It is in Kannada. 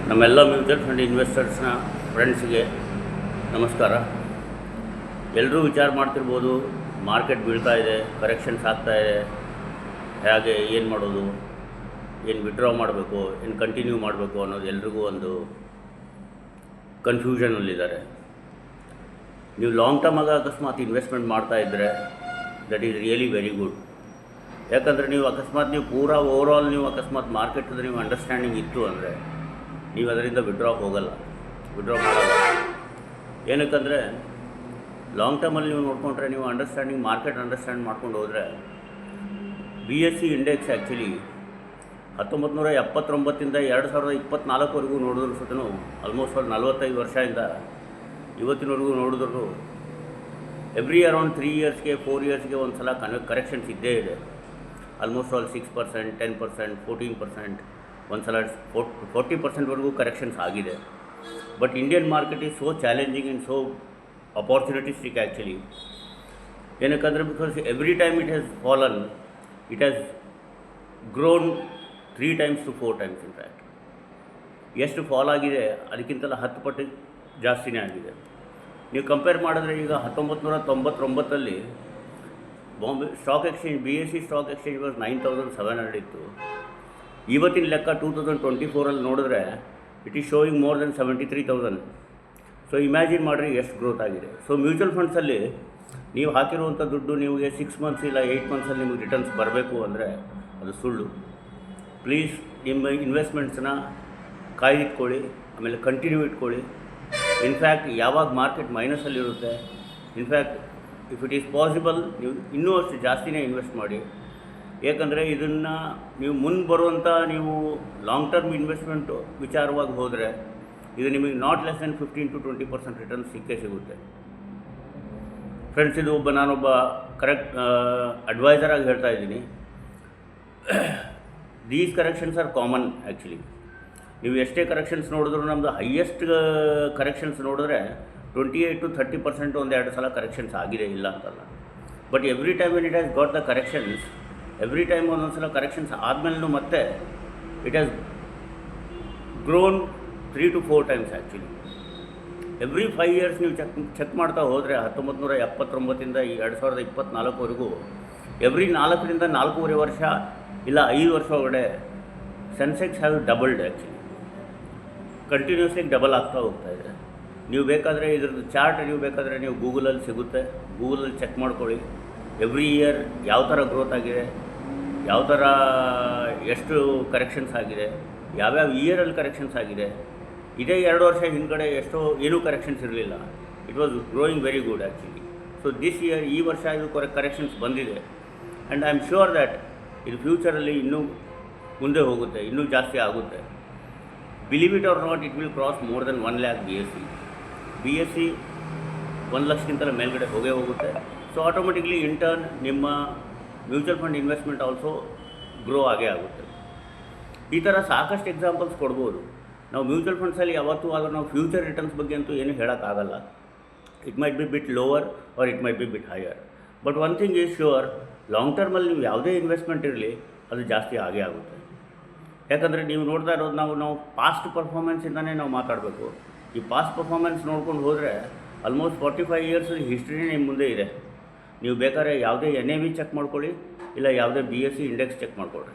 ನಮ್ಮೆಲ್ಲ ಮ್ಯೂಚುವಲ್ ಫಂಡ್ ಇನ್ವೆಸ್ಟರ್ಸ್ನ ಫ್ರೆಂಡ್ಸ್ಗೆ ನಮಸ್ಕಾರ. ಎಲ್ಲರೂ ವಿಚಾರ ಮಾಡ್ತಿರ್ಬೋದು, ಮಾರ್ಕೆಟ್ ಬೀಳ್ತಾ ಇದೆ, ಕರೆಕ್ಷನ್ಸ್ ಆಗ್ತಾ ಇದೆ, ಹೇಗೆ ಏನು ಮಾಡೋದು, ಏನು ವಿಡ್ರಾ ಮಾಡಬೇಕು, ಏನು ಕಂಟಿನ್ಯೂ ಮಾಡಬೇಕು ಅನ್ನೋದು ಎಲ್ರಿಗೂ ಒಂದು ಕನ್ಫ್ಯೂಷನಲ್ಲಿದ್ದಾರೆ. ನೀವು ಲಾಂಗ್ ಟರ್ಮಾಗ ಅಕಸ್ಮಾತ್ ಇನ್ವೆಸ್ಟ್ಮೆಂಟ್ ಮಾಡ್ತಾ ಇದ್ದರೆ that is really very good. ಯಾಕಂದರೆ ನೀವು ಅಕಸ್ಮಾತ್ ಪೂರಾ ಓವರಾಲ್ ನೀವು ಅಕಸ್ಮಾತ್ ಮಾರ್ಕೆಟ್ದು ನೀವು ಅಂಡರ್ಸ್ಟ್ಯಾಂಡಿಂಗ್ ಇತ್ತು ಅಂದರೆ ನೀವು ಅದರಿಂದ ವಿಡ್ರಾ ಮಾಡಲ್ಲ. ಏನಕ್ಕಂದರೆ ಲಾಂಗ್ ಟರ್ಮಲ್ಲಿ ನೀವು ನೋಡಿಕೊಂಡ್ರೆ ನೀವು ಮಾರ್ಕೆಟ್ ಅಂಡರ್ಸ್ಟ್ಯಾಂಡ್ ಮಾಡ್ಕೊಂಡು ಹೋದರೆ BSE ಇಂಡೆಕ್ಸ್ ಆ್ಯಕ್ಚುಲಿ 1979 2024ವರೆಗೂ ನೋಡಿದ್ರು ಸುತ್ತಲೂ ಆಲ್ಮೋಸ್ಟ್ ಒಂದು 45 ವರ್ಷದಿಂದ ಇವತ್ತಿನವರೆಗೂ ನೋಡಿದ್ರು ಎವ್ರಿ ಅರೌಂಡ್ 3 ಇಯರ್ಸ್ಗೆ 4 ಇಯರ್ಸ್ಗೆ ಒಂದು ಸಲ ಕರೆಕ್ಷನ್ಸ್ ಇದ್ದೇ ಇದೆ. ಆಲ್ಮೋಸ್ಟ್ ಆಲ್ 6%, 10%, 14%, ಒಂದು ಸಲ 40%ವರೆಗೂ ಕರೆಕ್ಷನ್ಸ್ ಆಗಿದೆ. But Indian market is so challenging and so opportunistic actually. ಏನಕ್ಕಂದರೆ because every time it has fallen, it has grown 3 times to 4 times in fact. ಎಷ್ಟು ಫಾಲ್ ಆಗಿದೆ ಅದಕ್ಕಿಂತಲ್ಲ 10 ಪಟ್ಟು ಜಾಸ್ತಿನೇ ಆಗಿದೆ. ನೀವು ಕಂಪೇರ್ ಮಾಡಿದ್ರೆ ಈಗ 1999 Bombay stock exchange BSE stock exchange was 9700 ಇತ್ತು. ಇವತ್ತಿನ ಲೆಕ್ಕ 2024 ನೋಡಿದ್ರೆ it is showing more than 73,000. So imagine ಮಾಡಿರಿ ಎಷ್ಟು ಗ್ರೋತ್ ಆಗಿದೆ. ಸೊ ಮ್ಯೂಚುವಲ್ ಫಂಡ್ಸಲ್ಲಿ ನೀವು ಹಾಕಿರುವಂಥ ದುಡ್ಡು ನಿಮಗೆ 6 ಮಂತ್ಸ್ ಇಲ್ಲ 8 ಮಂತ್ಸಲ್ಲಿ ನಿಮಗೆ ರಿಟರ್ನ್ಸ್ ಬರಬೇಕು ಅಂದರೆ ಅದು ಸುಳ್ಳು. ಪ್ಲೀಸ್ ನಿಮ್ಮ ಇನ್ವೆಸ್ಟ್ಮೆಂಟ್ಸನ್ನ ಕಾಯ್ದಿಟ್ಕೊಳ್ಳಿ, ಆಮೇಲೆ ಕಂಟಿನ್ಯೂ ಇಟ್ಕೊಳ್ಳಿ. ಇನ್ಫ್ಯಾಕ್ಟ್ ಯಾವಾಗ ಮಾರ್ಕೆಟ್ ಮೈನಸಲ್ಲಿರುತ್ತೆ, in fact if it is possible ನೀವು ಇನ್ನೂ ಅಷ್ಟು ಜಾಸ್ತಿನೇ ಇನ್ವೆಸ್ಟ್ ಮಾಡಿ. ಏಕೆಂದರೆ ಇದನ್ನು ನೀವು ಮುಂದೆ ಬರುವಂಥ ನೀವು ಲಾಂಗ್ ಟರ್ಮ್ ಇನ್ವೆಸ್ಟ್ಮೆಂಟು ವಿಚಾರವಾಗಿ ಹೋದರೆ ಇದು ನಿಮಗೆ not less than 15 to 20% return ಸಿಕ್ಕೇ ಸಿಗುತ್ತೆ. ಫ್ರೆಂಡ್ಸ್, ಇದು ನಾನೊಬ್ಬ ಕರೆಕ್ಟ್ ಅಡ್ವೈಸರಾಗಿ ಹೇಳ್ತಾ ಇದ್ದೀನಿ. These corrections are common actually. ನೀವು ಎಷ್ಟೇ ಕರೆಕ್ಷನ್ಸ್ ನೋಡಿದ್ರು ನಮ್ಮದು ಹೈಯೆಸ್ಟ್ ಕರೆಕ್ಷನ್ಸ್ ನೋಡಿದ್ರೆ 28 to 30% ಒಂದೆರಡು ಸಲ ಕರೆಕ್ಷನ್ಸ್ ಆಗಿದೆ, ಇಲ್ಲ ಅಂತಲ್ಲ. But every time when it has got the corrections, every time ಒಂದೊಂದು ಸಲ ಕರೆಕ್ಷನ್ಸ್ ಆದಮೇಲೂ ಮತ್ತೆ it has grown 3 to 4 times actually. Every 5 years ನೀವು ಚೆಕ್ ಮಾಡ್ತಾ ಹೋದರೆ 1979 2024ವರೆಗೂ ಎವ್ರಿ 4ರಿಂದ 4.5 ವರ್ಷ ಇಲ್ಲ 5 ವರ್ಷ ಒಳಗಡೆ Sensex have doubled actually. Continuously double ಆಗ್ತಾ ಹೋಗ್ತಾ ಇದೆ. ನೀವು ಬೇಕಾದರೆ ಇದ್ರದ್ದು ಚಾರ್ಟ್ ನೀವು ಗೂಗಲಲ್ಲಿ ಸಿಗುತ್ತೆ, ಗೂಗಲಲ್ಲಿ ಚೆಕ್ ಮಾಡ್ಕೊಳ್ಳಿ. ಎವ್ರಿ ಇಯರ್ ಯಾವ ಥರ ಗ್ರೋತ್ ಆಗಿದೆ, ಯಾವ ಥರ ಎಷ್ಟು ಕರೆಕ್ಷನ್ಸ್ ಆಗಿದೆ, ಯಾವ್ಯಾವ ಇಯರಲ್ಲಿ ಕರೆಕ್ಷನ್ಸ್ ಆಗಿದೆ. ಇದೇ 2 ವರ್ಷ ಹಿಂದ್ಗಡೆ ಏನೂ ಕರೆಕ್ಷನ್ಸ್ ಇರಲಿಲ್ಲ. It was growing very good actually. So this year ಈ ವರ್ಷ ಇದು ಕರೆಕ್ಷನ್ಸ್ ಬಂದಿದೆ. And I am sure that ಇದು ಫ್ಯೂಚರಲ್ಲಿ ಇನ್ನೂ ಮುಂದೆ ಹೋಗುತ್ತೆ, ಇನ್ನೂ ಜಾಸ್ತಿ ಆಗುತ್ತೆ. Believe it or not, it will cross more than 1 lakh BSE 1 ಲಕ್ಷಕ್ಕಿಂತಲೂ ಮೇಲ್ಗಡೆ ಹೋಗುತ್ತೆ. ಸೊ ಆಟೋಮೆಟಿಕ್ಲಿ ಇಂಟರ್ನ್ ನಿಮ್ಮ mutual fund investment also grow ಆಗುತ್ತೆ. ಈ ಥರ ಸಾಕಷ್ಟು ಎಕ್ಸಾಂಪಲ್ಸ್ ಕೊಡ್ಬೋದು. ನಾವು ಮ್ಯೂಚುವಲ್ ಫಂಡ್ಸಲ್ಲಿ ಯಾವತ್ತೂ ಆದರೂ ನಾವು ಫ್ಯೂಚರ್ ರಿಟರ್ನ್ಸ್ ಬಗ್ಗೆ ಅಂತೂ ಏನೂ ಹೇಳೋಕ್ಕಾಗಲ್ಲ. It might be bit lower or it might be bit higher. But one thing is sure, long ಟರ್ಮಲ್ಲಿ ನೀವು ಯಾವುದೇ ಇನ್ವೆಸ್ಟ್ಮೆಂಟ್ ಇರಲಿ ಅದು ಜಾಸ್ತಿ ಆಗುತ್ತೆ. ಯಾಕಂದರೆ ನೀವು ನೋಡ್ತಾ ಇರೋದು ನಾವು ಪಾಸ್ಟ್ ಪರ್ಫಾರ್ಮೆನ್ಸಿಂದನೇ ನಾವು ಮಾತಾಡಬೇಕು. ಈ ಪಾಸ್ಟ್ ಪರ್ಫಾರ್ಮೆನ್ಸ್ ನೋಡ್ಕೊಂಡು ಹೋದರೆ ಆಲ್ಮೋಸ್ಟ್ 45 years ಹಿಸ್ಟ್ರಿನೇ ನಿಮ್ಮ ಮುಂದೆ ಇದೆ. ನೀವು ಬೇಕಾದ್ರೆ ಯಾವುದೇ NAV ಚೆಕ್ ಮಾಡ್ಕೊಳ್ಳಿ, ಇಲ್ಲ ಯಾವುದೇ BSE ಇಂಡೆಕ್ಸ್ ಚೆಕ್ ಮಾಡ್ಕೊಳ್ಳಿ.